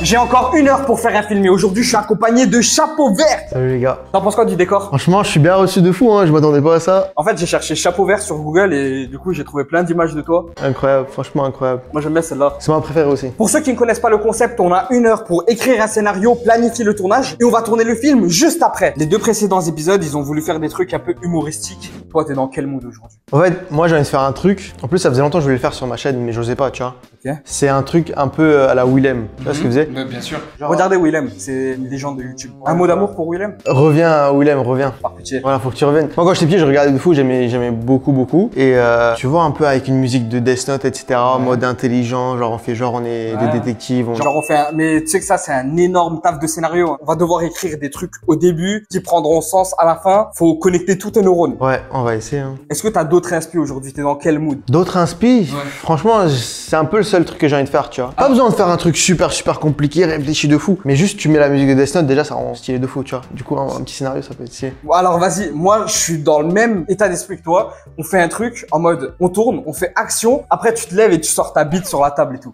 J'ai encore 1 heure pour faire un film et aujourd'hui je suis accompagné de Chapeau Vert. Salut les gars. T'en penses quoi du décor? Franchement, je suis bien reçu de fou, hein. Je m'attendais pas à ça. En fait, j'ai cherché Chapeau Vert sur Google et du coup j'ai trouvé plein d'images de toi. Incroyable, franchement incroyable. Moi j'aime bien celle-là. C'est ma préférée aussi. Pour ceux qui ne connaissent pas le concept, on a 1 heure pour écrire un scénario, planifier le tournage et on va tourner le film juste après. Les 2 précédents épisodes, ils ont voulu faire des trucs un peu humoristiques. Toi, t'es dans quel mood aujourd'hui? En fait, moi j'ai envie de faire un truc. En plus, ça faisait longtemps que je voulais le faire sur ma chaîne, mais j'osais pas, tu vois. Ok. C'est un truc un peu à la Willem. Tu vois ce qu'il faisait? Bien sûr. Regardez Willem, c'est une légende de YouTube. Un mot d'amour pour Willem? Reviens, Willem, reviens. Par pitié. Voilà, faut que tu reviennes. Moi, quand j'étais petit, je regardais de fou, j'aimais beaucoup. Et tu vois, un peu avec une musique de Death Note, etc., mode intelligent, genre on fait genre on est des détectives. Genre on fait un... Mais tu sais que ça, c'est un énorme taf de scénario. On va devoir écrire des trucs au début qui prendront sens à la fin. Faut connecter tous tes neurones. Ouais, on va essayer. Hein. Est-ce que t'as d'autres inspi aujourd'hui? T'es dans quel mood? D'autres inspi? Franchement, c'est un peu le seul truc que j'ai envie de faire, tu vois. Pas besoin de faire un truc super compliqué, réfléchi de fou. Mais juste, tu mets la musique de Death Note, déjà, ça rend stylé de fou, tu vois. Du coup, un petit scénario, ça peut être stylé. Alors vas-y, moi je suis dans le même état d'esprit que toi. On fait un truc en mode, on tourne, on fait action. Après tu te lèves et tu sors ta bite sur la table et tout.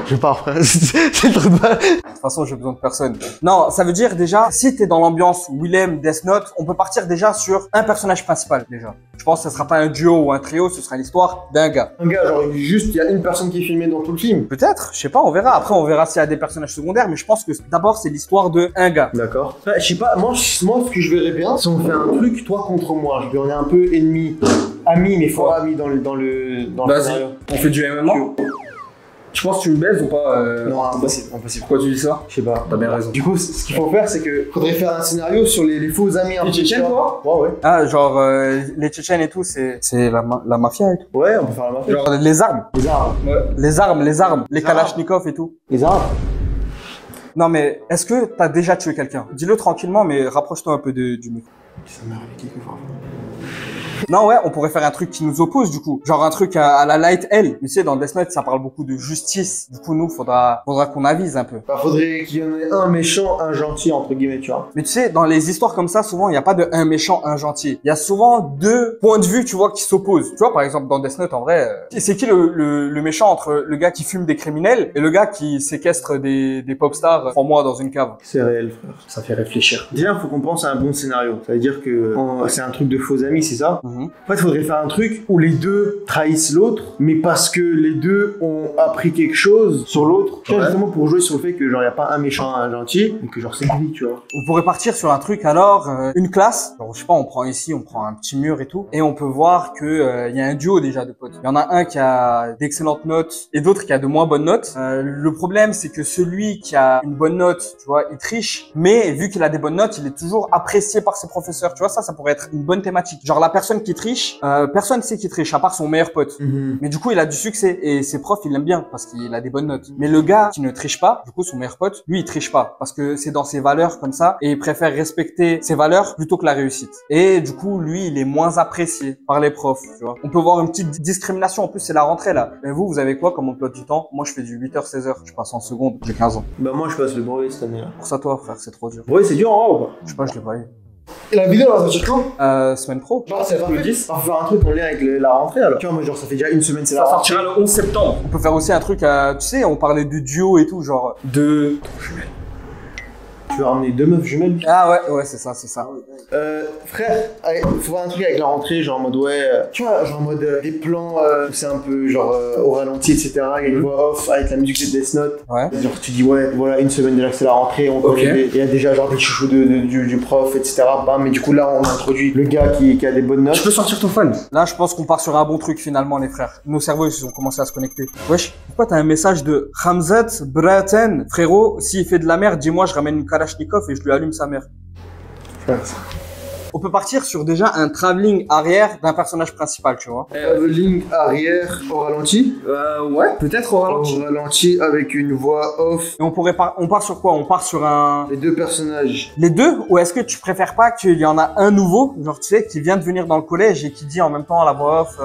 Je pars, frère. C'est trop de mal. De toute façon, j'ai besoin de personne. Non, ça veut dire déjà, si t'es dans l'ambiance Willem, Death Note, on peut partir déjà sur un personnage principal déjà. Je pense que ce sera pas un duo ou un trio, ce sera l'histoire d'un gars. Un gars, genre juste, il y a une personne qui est filmée dans tout le film. Peut-être, je sais pas, on verra. Après, on verra s'il y a des personnages secondaires, mais je pense que d'abord, c'est l'histoire de un gars. D'accord. Ouais, je sais pas, moi, ce que je verrais bien, si on fait un truc, toi contre moi. On est un peu ennemis. Amis, mais fort amis dans le scénario. On fait du MMA. Je pense que tu me baises ou pas Non, impossible. Pourquoi tu dis ça? Je sais pas. T'as bien raison. Du coup, ce qu'il faut faire, c'est que faudrait faire un scénario sur les faux amis. Les Tchétchènes, toi? Ouais. Ah, genre les Tchétchènes et tout, c'est la mafia et tout. Ouais, on peut faire la mafia. Genre les armes. Les armes. Ouais. Les armes. Les kalachnikovs et tout. Les armes. Non mais, est-ce que t'as déjà tué quelqu'un? Dis-le tranquillement, mais rapproche-toi un peu du micro. Ça m'est arrivé quelquefois. Non ouais, on pourrait faire un truc qui nous oppose du coup. Genre un truc à la Light L. Tu sais, dans Death Note, ça parle beaucoup de justice. Du coup, nous, faudra qu'on avise un peu. Bah, faudrait qu'il y en ait un méchant, un gentil, entre guillemets, tu vois. Mais tu sais, dans les histoires comme ça, souvent, il n'y a pas de un méchant, un gentil. Il y a souvent 2 points de vue, tu vois, qui s'opposent. Tu vois, par exemple, dans Death Note, en vrai, c'est qui le méchant entre le gars qui fume des criminels et le gars qui séquestre des pop stars 3 mois dans une cave? C'est réel, frère. Ça fait réfléchir. Déjà, faut qu'on pense à un bon scénario. Ça veut dire que c'est un truc de faux amis, c'est ça? En fait, il faudrait faire un truc où les 2 trahissent l'autre, mais parce que les 2 ont appris quelque chose sur l'autre. Tu vois, justement pour jouer sur le fait que genre y a pas un méchant, un gentil, et que genre c'est lui, tu vois. On pourrait partir sur un truc alors, une classe. Alors, je sais pas, on prend ici, on prend un petit mur et tout, et on peut voir que il y a un duo déjà de potes. Il y en a un qui a d'excellentes notes et d'autres qui a de moins bonnes notes. Le problème, c'est que celui qui a une bonne note, tu vois, il triche, mais vu qu'il a des bonnes notes, il est toujours apprécié par ses professeurs. Tu vois, ça pourrait être une bonne thématique. Genre la personne qui triche, personne sait qu'il triche à part son meilleur pote. Mais du coup, il a du succès et ses profs, ils l'aiment bien parce qu'il a des bonnes notes. Mais le gars qui ne triche pas, du coup, son meilleur pote, lui, il triche pas parce que c'est dans ses valeurs comme ça et il préfère respecter ses valeurs plutôt que la réussite. Et du coup, lui, il est moins apprécié par les profs, tu vois. On peut voir une petite discrimination. En plus, c'est la rentrée là. Et vous avez quoi comme emploi du temps? Moi, je fais du 8h, 16h. Je passe en seconde. J'ai 15 ans. Bah, moi, je passe le brevet cette année-là. Pour ça, toi, frère, c'est trop dur. Ouais, c'est dur en vrai ou pas? Je sais pas, je l'ai pas eu. Et la vidéo, elle va sortir quand? Semaine pro. Genre, c'est le 10. On va faire un truc en lien avec la rentrée alors. Tu vois, moi, genre, ça fait déjà une semaine, c'est la rentrée. Sortira le 11 septembre. On peut faire aussi un truc tu sais, on parlait de duo et tout, genre de jumelles. Tu veux ramener 2 meufs jumelles? Ah ouais, c'est ça. Frère, faut voir un truc avec la rentrée, genre en mode tu vois, genre en mode des plans, c'est un peu genre au ralenti, etc. Il y a une voix off avec la musique de Death Note. Ouais. Genre tu dis voilà, une semaine déjà que c'est la rentrée, il y a déjà genre des chouchous du prof, etc. Bam, mais du coup là on introduit le gars qui a des bonnes notes. Tu peux sortir ton phone. Là je pense qu'on part sur un bon truc finalement les frères. Nos cerveaux ils ont commencé à se connecter. Wesh, pourquoi t'as un message de Hamzat Braten? Frérot, s'il fait de la merde, dis-moi je ramène une Kalachnikov et je lui allume sa mère. On peut partir sur déjà un travelling arrière d'un personnage principal, tu vois. Travelling arrière au ralenti? Ouais, peut-être au ralenti. Au ralenti avec une voix off. Et on part sur quoi? On part sur un... Les 2 personnages. Les 2? Ou est-ce que tu préfères pas qu'il y en a un nouveau, genre tu sais, qui vient de venir dans le collège et qui dit en même temps à la voix off,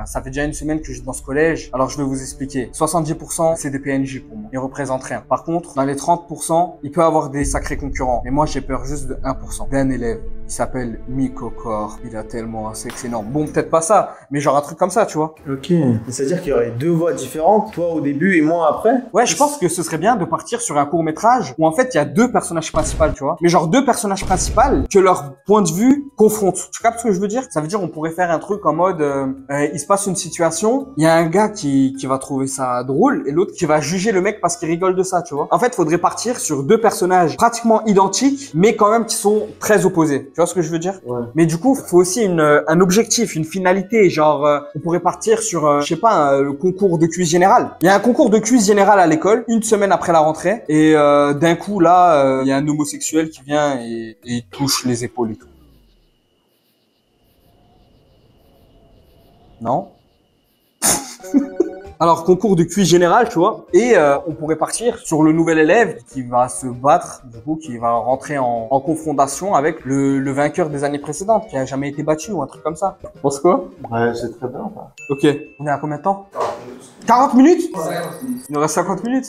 ça fait déjà une semaine que je suis dans ce collège. Alors je vais vous expliquer. 70% c'est des PNJ pour moi. Ils représentent rien. Par contre, dans les 30%, il peut avoir des sacrés concurrents. Mais moi, j'ai peur juste de 1%. D'un élève. Il s'appelle Miko Core. Il a tellement un sexe énorme. Bon, peut-être pas ça, mais genre un truc comme ça, tu vois. Ok. C'est-à-dire qu'il y aurait deux voix différentes, toi au début et moi après? Ouais, je pense que ce serait bien de partir sur un court-métrage où en fait il y a deux personnages principaux, tu vois. Mais genre deux personnages principaux que leur point de vue confrontent. Tu captes ce que je veux dire? Ça veut dire on pourrait faire un truc en mode il se passe une situation, il y a un gars qui va trouver ça drôle et l'autre qui va juger le mec parce qu'il rigole de ça, tu vois. En fait, faudrait partir sur deux personnages pratiquement identiques mais quand même qui sont très opposés. Tu vois ce que je veux dire? Ouais. Mais du coup, faut aussi un objectif, une finalité, genre on pourrait partir sur je sais pas, le concours de cuisse générale. Il y a un concours de cuisse générale à l'école une semaine après la rentrée et d'un coup là, il y a un homosexuel qui vient et il touche les épaules et tout. Non? Alors, concours de cuisse générale, tu vois, et on pourrait partir sur le nouvel élève qui va se battre, du coup, qui va rentrer en confrontation avec le vainqueur des années précédentes, qui a jamais été battu ou un truc comme ça. Tu penses quoi? Ouais, c'est très bien. Ok. On est à combien de temps? 40 minutes? 40 minutes. Il nous reste 50 minutes?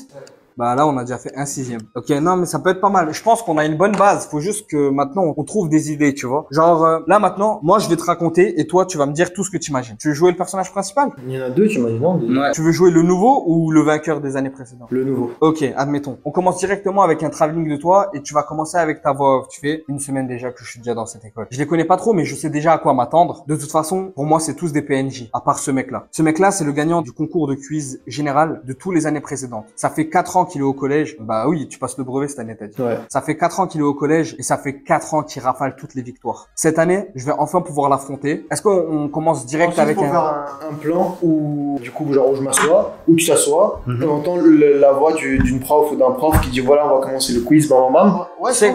Bah là, on a déjà fait un sixième. Ok, non, mais ça peut être pas mal. Je pense qu'on a une bonne base. Faut juste que maintenant, on trouve des idées, tu vois. Genre, là, maintenant, moi, je vais te raconter et toi, tu vas me dire tout ce que tu imagines. Tu veux jouer le personnage principal? Il y en a deux, tu m'as dit non? Ouais. Tu veux jouer le nouveau ou le vainqueur des années précédentes? Le nouveau. Ok, admettons. On commence directement avec un travelling de toi et tu vas commencer avec ta voix off. Tu fais une semaine déjà que je suis déjà dans cette école. Je les connais pas trop, mais je sais déjà à quoi m'attendre. De toute façon, pour moi, c'est tous des PNJ, à part ce mec-là. Ce mec-là, c'est le gagnant du concours de quiz général de tous les années précédentes. Ça fait 4 ans qu'il est au collège. Bah oui, tu passes le brevet cette année, t'as dit. Ouais. Ça fait 4 ans qu'il est au collège et ça fait 4 ans qu'il rafale toutes les victoires. Cette année, je vais enfin pouvoir l'affronter. Est-ce qu'on commence direct ensuite, avec faire un plan où, du coup, genre où je m'assois, où tu t'assois, et on entend la voix d'une prof ou d'un prof qui dit voilà, on va commencer le quiz, bam bam bam. Ouais, c'est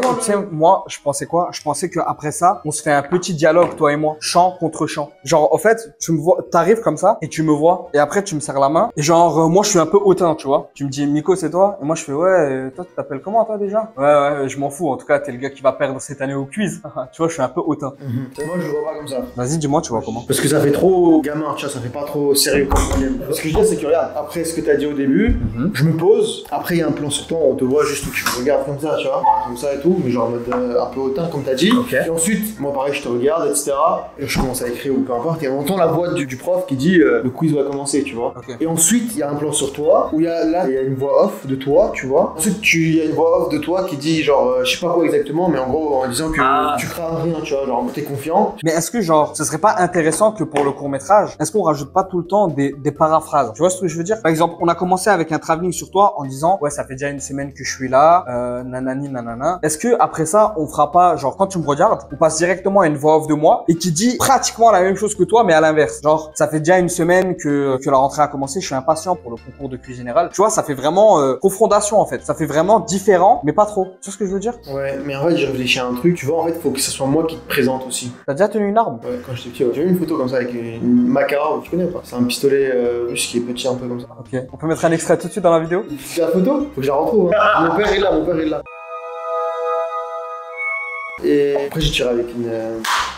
moi, je pensais quoi? Je pensais que après ça, on se fait un petit dialogue, toi et moi, chant contre chant. Genre, en fait, tu me vois, t'arrives comme ça et tu me vois et après tu me serres la main et genre, moi, je suis un peu hautain, tu vois. Tu me dis Miko, c'est toi? Et moi, je fais ouais. Toi, tu t'appelles comment, toi, déjà? Ouais, je m'en fous. En tout cas, t'es le gars qui va perdre cette année au quiz. Tu vois, je suis un peu hautain. Moi, je le vois pas comme ça. Vas-y, dis-moi, tu vois comment? Parce que ça fait trop gamin, tu vois, ça fait pas trop sérieux comme problème. Ce que je dis, c'est que regarde, après ce que t'as dit au début, je me pose. Après, il y a un plan sur toi, on te voit juste où tu me regardes comme ça, tu vois, comme ça et tout, mais genre en mode un peu hautain, comme t'as dit. Okay. Et ensuite, moi, pareil, je te regarde, etc. Et je commence à écrire ou peu importe. Et on entend la voix du prof qui dit le quiz va commencer, tu vois. Okay. Et ensuite, il y a un plan sur toi où il y a une voix off de toi, tu vois. Ensuite, il y a une voix off de toi qui dit genre je sais pas quoi exactement, mais en gros en disant que tu crains rien, tu vois, genre t'es confiant. Mais est-ce que genre ce serait pas intéressant que pour le court-métrage, est-ce qu'on rajoute pas tout le temps des paraphrases? Tu vois ce que je veux dire? Par exemple, on a commencé avec un travelling sur toi en disant ouais, ça fait déjà une semaine que je suis là, nanani nanana. Est-ce que après ça, on fera pas genre quand tu me regardes, on passe directement à une voix off de moi et qui dit pratiquement la même chose que toi mais à l'inverse. Genre ça fait déjà une semaine que la rentrée a commencé, je suis impatient pour le concours de cuisine générale. Tu vois, ça fait vraiment confrontation en fait. Ça fait vraiment différent, mais pas trop. Tu vois ce que je veux dire? Ouais, mais en fait, j'ai réfléchi à un truc, tu vois, en fait, faut que ce soit moi qui te présente aussi. T'as déjà tenu une arme? Ouais, quand j'étais petit, ouais. J'ai vu une photo comme ça avec une Macara, tu connais ou pas? C'est un pistolet russe qui est petit un peu comme ça. Ok. On peut mettre un extrait tout de suite dans la vidéo? La photo? Faut que je la retrouve. Hein. Mon père est là. Et après, j'ai tiré avec une.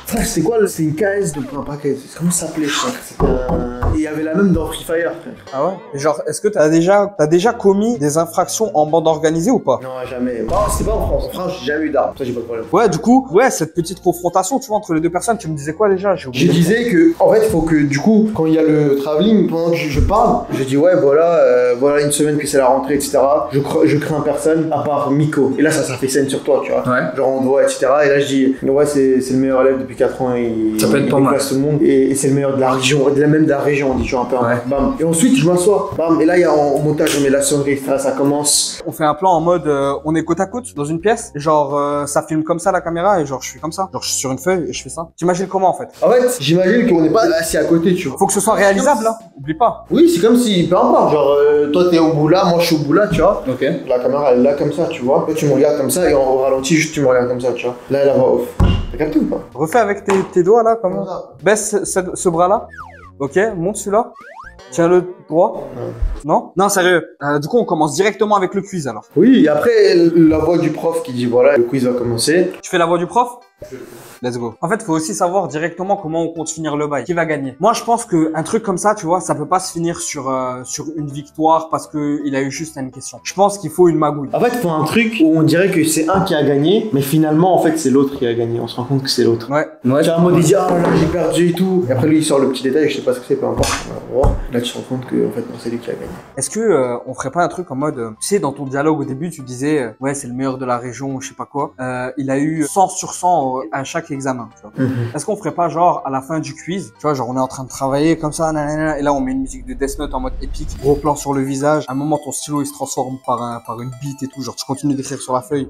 Frère, c'est quoi? C'est une KS de. Non, pas KS, comment ça s'appelait, frère? C'était un. Et il y avait la même dans Free Fire, frère. Ah ouais? Et genre, est-ce que t'as déjà commis des infractions en bande organisée ou pas? Non, jamais. Non, c'était pas en France. En France, j'ai jamais eu d'arme. Ça, j'ai pas de problème. Ouais, du coup, cette petite confrontation, tu vois, entre les deux personnes, tu me disais quoi déjà? Je disais que, en fait, il faut que, du coup, quand il y a le travelling, pendant que je parle, je dis ouais, voilà une semaine que c'est la rentrée, etc. Je crains personne à part Miko. Et là, ça fait scène sur toi, tu vois. Ouais. Genre, on te voit, etc. Et là, je dis ouais, c'est le meilleur élève depuis 4 ans. Ça peut être pas mal. Tout le monde. Et c'est le meilleur de la région, même de la région, on dit, tu vois, un peu. Ouais. Bam. Et ensuite, je m'assois. Bam. Et là, il y a en montage, on met la sonnerie, ça commence. On fait un plan en mode, on est côte à côte dans une pièce. Et genre, ça filme comme ça la caméra et genre, je suis comme ça. Genre, je suis sur une feuille et je fais ça. T'imagines comment en fait? En fait, j'imagine qu'on n'est pas assis à côté, tu vois. Faut que ce soit réalisable, là. Oublie pas. Oui, c'est comme si, peu importe. Genre, toi, t'es au bout là, moi, je suis au bout là, tu vois. Ok. La caméra, elle est là comme ça, tu vois. Toi, tu me regardes comme ça et on ralenti, juste tu me regardes comme ça, tu vois. Là, elle va off. T'as capté ou pas? Refais avec tes doigts là, comment? Baisse ce bras là. Ok, monte celui-là. Tu as le droit? Non? Non, sérieux. Du coup, on commence directement avec le quiz alors. Oui, et après, la voix du prof qui dit voilà, le quiz va commencer. Tu fais la voix du prof? Let's go. En fait, faut aussi savoir directement comment on compte finir le bail. Qui va gagner? Moi, je pense que un truc comme ça, tu vois, ça peut pas se finir sur une victoire parce que il a eu juste une question. Je pense qu'il faut une magouille. En fait, il faut un truc où on dirait que c'est un qui a gagné, mais finalement, en fait, c'est l'autre qui a gagné. On se rend compte que c'est l'autre. Ouais. Tu as un mot, il dit ah là j'ai perdu et tout. Et après lui il sort le petit détail, je sais pas ce que c'est, peu importe. Là tu te rends compte que en fait non, c'est lui qui a gagné. Est-ce que on ferait pas un truc en mode, tu sais, dans ton dialogue au début, tu disais ouais c'est le meilleur de la région, je sais pas quoi. Il a eu 100 sur 100 à chaque examen. Tu vois. Est-ce qu'on ferait pas genre à la fin du quiz, tu vois, genre on est en train de travailler comme ça, nanana, et là on met une musique de Death Note en mode épique, gros plan sur le visage. À un moment ton stylo il se transforme par une bite et tout, genre tu continues d'écrire sur la feuille.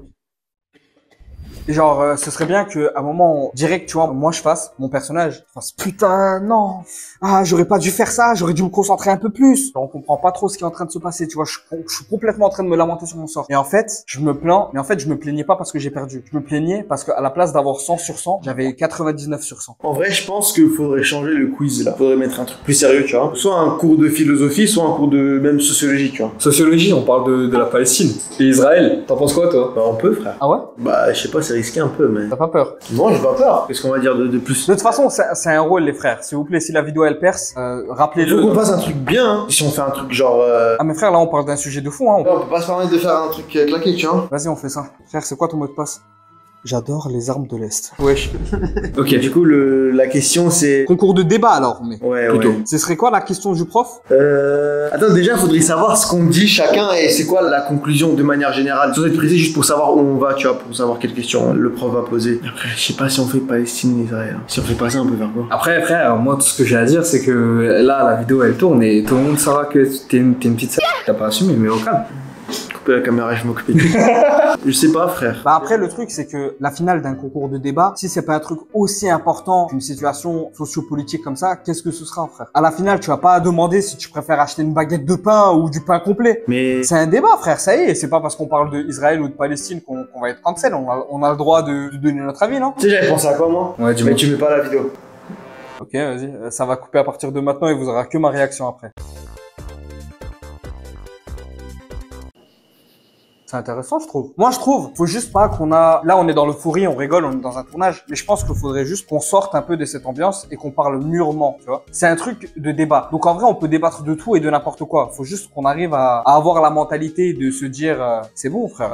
Et genre, ce serait bien qu'à un moment, direct, tu vois, moi je fasse, mon personnage, je fasse putain, non, ah, j'aurais pas dû faire ça, j'aurais dû me concentrer un peu plus. Genre, on comprend pas trop ce qui est en train de se passer, tu vois, je suis complètement en train de me lamenter sur mon sort. Et en fait, je me plains, mais en fait, je me plaignais pas parce que j'ai perdu. Je me plaignais parce qu'à la place d'avoir 100 sur 100, j'avais 99 sur 100. En vrai, je pense qu'il faudrait changer le quiz là. Faudrait mettre un truc plus sérieux, tu vois. Soit un cours de philosophie, soit un cours de même sociologie, tu vois. Sociologie, on parle de la Palestine et Israël. T'en penses quoi, toi? Bah, on peut, frère. Ah ouais? Bah, je sais pas, c'est risqué un peu, mais. T'as pas peur? Non, j'ai pas peur. Qu'est-ce qu'on va dire de plus? De toute façon, c'est un rôle, les frères. S'il vous plaît, si la vidéo elle perce, rappelez-le. Faut qu'on fasse un truc bien, hein. Si on fait un truc genre. Ah, mais frère, là, on parle d'un sujet de fou, hein. On peut pas se permettre de faire un truc claqué, tu vois. Vas-y, on fait ça. Frère, c'est quoi ton mot de passe? J'adore les armes de l'Est. Wesh. Ok, du coup, la question c'est. Concours de débat alors, mais. Ouais, plutôt. ouais. Ce serait quoi la question du prof? Attends, déjà, faudrait savoir ce qu'on dit chacun et c'est quoi la conclusion de manière générale. Sans être précis, juste pour savoir où on va, tu vois, pour savoir quelle question le prof va poser. Après, je sais pas si on fait Palestine et Israël. Si on fait pas ça, on peut faire quoi? Après, frère, moi, tout ce que j'ai à dire, c'est que là, la vidéo, elle tourne et tout le monde saura que t'es une petite sale. T'as pas assumé, mais au calme. Couper la caméra, je m'occupe. Je sais pas, frère. Bah après, le truc, c'est que la finale d'un concours de débat, si c'est pas un truc aussi important qu'une situation sociopolitique comme ça, qu'est-ce que ce sera, frère? À la finale, tu vas pas demander si tu préfères acheter une baguette de pain ou du pain complet. Mais c'est un débat, frère, ça y est. C'est pas parce qu'on parle d'Israël ou de Palestine qu'on va être cancel. On a le droit de donner notre avis, non? tu sais, j'avais pensé à quoi, moi? Ouais, Mais tu mets pas la vidéo. Ok, vas-y. Ça va couper à partir de maintenant et vous aurez que ma réaction après. C'est intéressant, je trouve. Moi, je trouve, faut juste pas qu'on a... Là, on est dans l'euphorie, on rigole, on est dans un tournage. Mais je pense qu'il faudrait juste qu'on sorte un peu de cette ambiance et qu'on parle mûrement, tu vois. C'est un truc de débat. Donc, en vrai, on peut débattre de tout et de n'importe quoi. Faut juste qu'on arrive à avoir la mentalité de se dire, c'est bon, frère,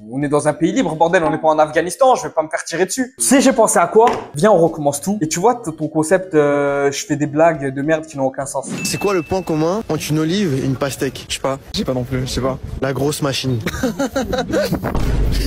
on est dans un pays libre, bordel, on n'est pas en Afghanistan, je vais pas me faire tirer dessus. Tu sais, j'ai pensé à quoi? Viens, on recommence tout. Et tu vois, ton concept, je fais des blagues de merde qui n'ont aucun sens. C'est quoi le point commun entre une olive et une pastèque? Je sais pas. J'ai pas non plus, je sais pas. La grosse machine.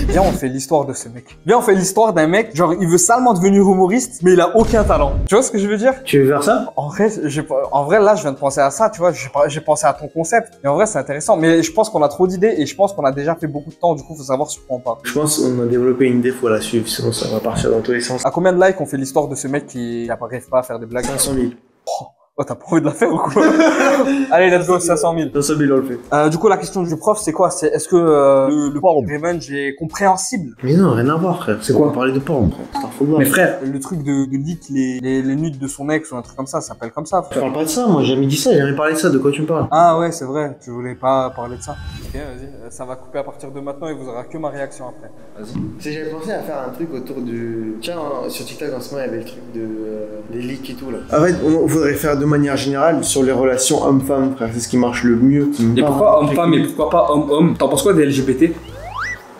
Viens, on fait l'histoire de ce mec. Viens, on fait l'histoire d'un mec, genre, il veut salement devenir humoriste, mais il a aucun talent. Tu vois ce que je veux dire? Tu veux faire ça? En vrai, là, je viens de penser à ça, tu vois, j'ai pensé à ton concept. Et en vrai, c'est intéressant. Mais je pense qu'on a trop d'idées et je pense qu'on a déjà fait beaucoup de temps. Du coup, faut savoir sur quoi on parle. Je pense qu'on a développé une idée, faut la suivre, sinon ça va partir dans tous les sens. À combien de likes on fait l'histoire de ce mec qui n'arrive pas à faire des blagues? 500 000. Oh, t'as pas envie de la faire ou quoi? Allez, let's go, 500 000. 500 000, on le fait. Du coup, la question du prof, c'est quoi? C'est est-ce que le port revenge est compréhensible? Mais non, rien à voir, frère. C'est quoi? On parlait de porn, frère. C'est un faux Mais frère, le truc de leak les nudes de son ex ou un truc comme ça s'appelle comme ça, Je frère. parle pas de ça, moi j'ai jamais dit ça, j'ai jamais parlé de ça, de quoi tu me parles? Ah ouais, c'est vrai, tu voulais pas parler de ça. Ok, vas-y, ça va couper à partir de maintenant et vous aurez que ma réaction après. Vas-y. Tu sais, j'avais pensé à faire un truc autour du... Tiens, sur TikTok en ce moment, il y avait le truc des leaks et tout là. En fait, on faudrait faire de manière générale sur les relations homme-femme, frère. C'est ce qui marche le mieux. et pourquoi homme-femme et pourquoi pas homme-homme? T'en penses quoi des LGBT?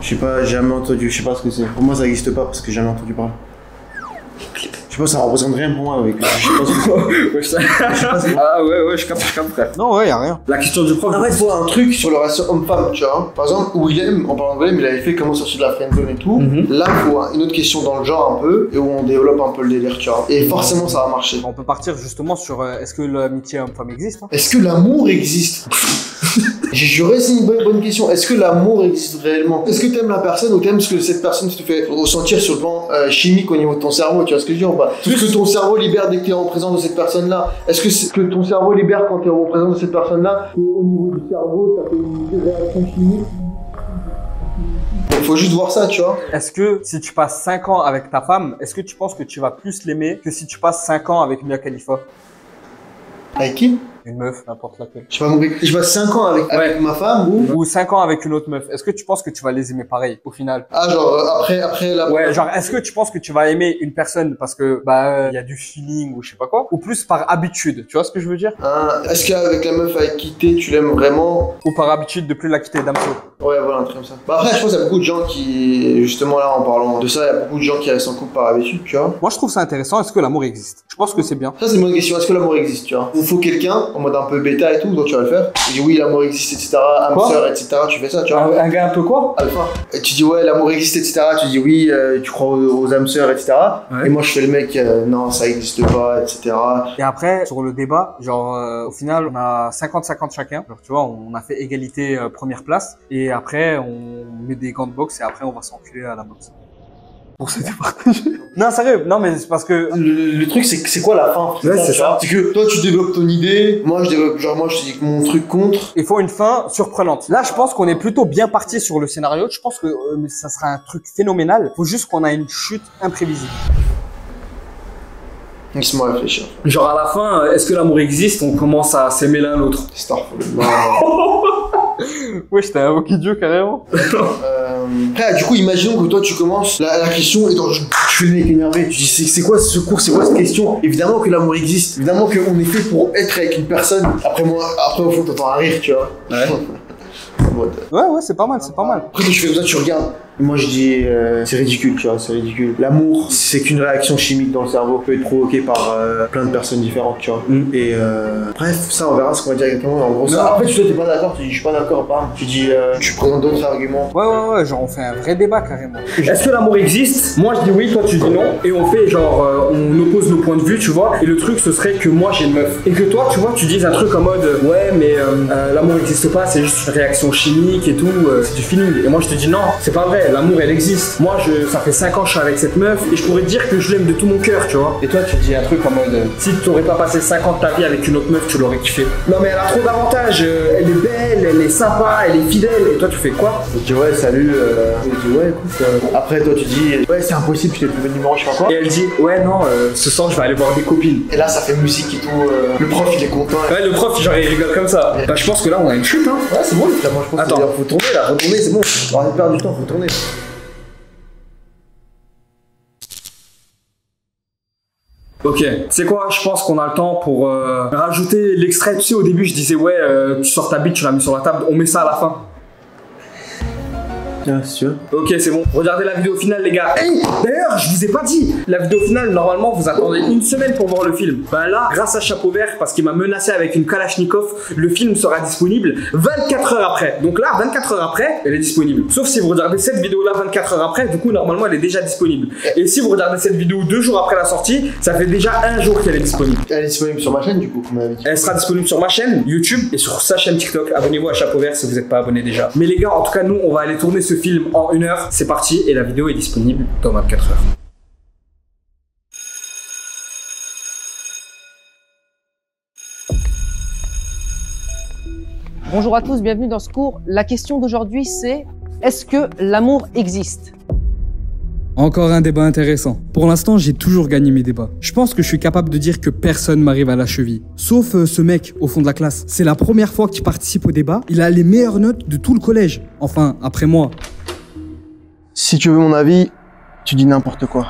Je sais pas, j'ai jamais entendu, je sais pas ce que c'est. Pour moi, ça existe pas parce que j'ai jamais entendu parler. Je sais pas, ça représente rien pour moi avec. Je sais pas ce que c'est. Ah ouais, je capte, frère. Non, ouais, y a rien. La question du prof. En fait, il faut un truc sur les relations homme-femme, tu vois. Par exemple, Willem, en parlant de Willem, il avait fait comment sortir de la friendzone et tout. Là, il faut une autre question dans le genre un peu, et où on développe un peu le délire, tu vois. Et forcément, ça va marcher. On peut partir justement sur est-ce que l'amitié homme-femme existe, hein? Est-ce que l'amour existe? J'ai juré, c'est une bonne question. Est-ce que l'amour existe réellement? Est-ce que t'aimes la personne ou t'aimes ce que cette personne te fait ressentir sur le plan chimique au niveau de ton cerveau? Tu vois ce que je veux dire ou pas? Tout ce que ton cerveau libère dès que t'es en présence de cette personne-là. Est-ce que c'est ce que ton cerveau libère quand t'es en présence de cette personne-là? Au niveau du cerveau, ça fait une réaction chimique. Il faut juste voir ça, tu vois. Est-ce que si tu passes 5 ans avec ta femme, est-ce que tu penses que tu vas plus l'aimer que si tu passes 5 ans avec Mia Khalifa? Avec qui? Une meuf, n'importe laquelle. Je sais pas compris. Je passe 5 ans avec ma femme ou 5 ans avec une autre meuf. Est-ce que tu penses que tu vas les aimer pareil au final? Ah, genre après la... Ouais, genre est-ce que tu penses que tu vas aimer une personne parce que bah il y a du feeling ou je sais pas quoi, ou plus par habitude, tu vois ce que je veux dire? Est-ce qu'avec la meuf avec qui t'es, tu l'aimes vraiment? Ou par habitude de plus la quitter Damso? Ouais, voilà, un truc comme ça. Bah après, je pense qu'il y a beaucoup de gens qui, justement là, en parlant de ça, il y a beaucoup de gens qui restent en couple par habitude, tu vois. Moi, je trouve ça intéressant. Est-ce que l'amour existe? Je pense que c'est bien. Ça, c'est une bonne question. Est-ce que l'amour existe, tu vois? Il faut quelqu'un, en mode un peu bêta et tout, donc tu vas le faire. Tu dis oui, l'amour existe, etc. Hamster, etc. Tu fais ça, tu vois. Un gars un peu quoi? Alpha. Et tu dis ouais, l'amour existe, etc. Tu dis oui, tu crois aux hamsters, etc. Ouais. Et moi, je fais le mec, non, ça existe pas, etc. Et après, sur le débat, genre, au final, on a 50-50 chacun. Genre, tu vois, on a fait égalité première place. Et après, on met des gants de boxe et après, on va s'enculer à la boxe. Pour se départager. Non, sérieux. Non, mais c'est parce que... Le truc, c'est quoi la fin? Ouais, c'est ça. C'est que toi, tu développes ton idée. Moi, je développe, genre, moi, je te dis que mon truc contre. Il faut une fin surprenante. Là, je pense qu'on est plutôt bien parti sur le scénario. Je pense que ça sera un truc phénoménal. Faut juste qu'on a une chute imprévisible. Laisse-moi réfléchir. Genre à la fin, est-ce que l'amour existe? On commence à s'aimer l'un l'autre. Starfall. Ouais, j'étais invoqué Dieu carrément. Après, du coup, imaginons que toi tu commences la question et donc, je fais le mec énervé. Tu dis c'est quoi ce cours, c'est quoi cette question? Évidemment que l'amour existe. Évidemment qu'on est fait pour être avec une personne. Après au fond, t'entends un rire, tu vois. Ouais, c'est pas mal, c'est pas mal. Après, tu fais comme ça, tu regardes. Moi, je dis, c'est ridicule, tu vois, c'est ridicule. L'amour, c'est qu'une réaction chimique dans le cerveau, peut être provoquée par plein de personnes différentes, tu vois. Et bref, ça, on verra ce qu'on va dire exactement. En gros, ça. Après, tu t'es pas d'accord, tu dis, je suis pas d'accord, pas. Tu dis, tu présentes d'autres arguments. Ouais, genre, on fait un vrai débat carrément. Est-ce que l'amour existe? Moi, je dis oui, toi, tu dis non. Et on fait genre, on oppose nos points de vue, tu vois. Et le truc, ce serait que moi, j'ai une meuf. Et que toi, tu vois, tu dises un truc en mode, ouais, mais l'amour n'existe pas, c'est juste une réaction chimique et tout, c'est du feeling. Et moi, je te dis non, c'est pas vrai. L'amour, elle existe. Moi, ça fait 5 ans que je suis avec cette meuf et je pourrais te dire que je l'aime de tout mon cœur, tu vois. Et toi, tu dis un truc en mode, si tu n'aurais pas passé 5 ans de ta vie avec une autre meuf, tu l'aurais kiffé. Non, mais elle a trop d'avantages. Elle est belle, elle est sympa, elle est fidèle. Et toi, tu fais quoi? Je dis, ouais, salut. Je dis, ouais, écoute. Après, toi, tu dis, ouais, c'est impossible, tu t'es plus le numéro, je sais pas quoi. Et elle dit, ouais, non, ce soir, je vais aller voir des copines. Et là, ça fait musique et tout. Le prof, il est content. Ouais, le prof, genre, il rigole comme ça. Bah, je pense que là, on a une chute, hein. Ouais, c'est bon, là, moi, je pense. Attends, faut tourner là, retourner, c'est bon. On va perdre du temps, faut tourner. Ok, c'est quoi? Je pense qu'on a le temps pour rajouter l'extrait. Tu sais, au début, je disais, ouais, tu sors ta bite, tu l'as mis sur la table, on met ça à la fin. Ah, c'est sûr. Ok, c'est bon. Regardez la vidéo finale, les gars. Hey, d'ailleurs, je vous ai pas dit. La vidéo finale, normalement, vous attendez une semaine pour voir le film. Bah là, grâce à Chapeau Vert, parce qu'il m'a menacé avec une Kalachnikov, le film sera disponible 24 heures après. Donc là, 24 heures après, elle est disponible. Sauf si vous regardez cette vidéo-là 24 heures après, du coup, normalement, elle est déjà disponible. Et si vous regardez cette vidéo 2 jours après la sortie, ça fait déjà 1 jour qu'elle est disponible. Elle est disponible sur ma chaîne, du coup, comme on avait dit. Elle sera disponible sur ma chaîne YouTube et sur sa chaîne TikTok. Abonnez-vous à Chapeau Vert si vous n'êtes pas abonné déjà. Mais les gars, en tout cas, nous, on va aller tourner ce film en 1 heure. C'est parti et la vidéo est disponible dans 24 heures. Bonjour à tous, bienvenue dans ce cours. La question d'aujourd'hui, c'est est-ce que l'amour existe? Encore un débat intéressant. Pour l'instant, j'ai toujours gagné mes débats. Je pense que je suis capable de dire que personne m'arrive à la cheville. Sauf ce mec au fond de la classe. C'est la première fois qu'il participe au débat. Il a les meilleures notes de tout le collège. Enfin, après moi. Si tu veux mon avis, tu dis n'importe quoi.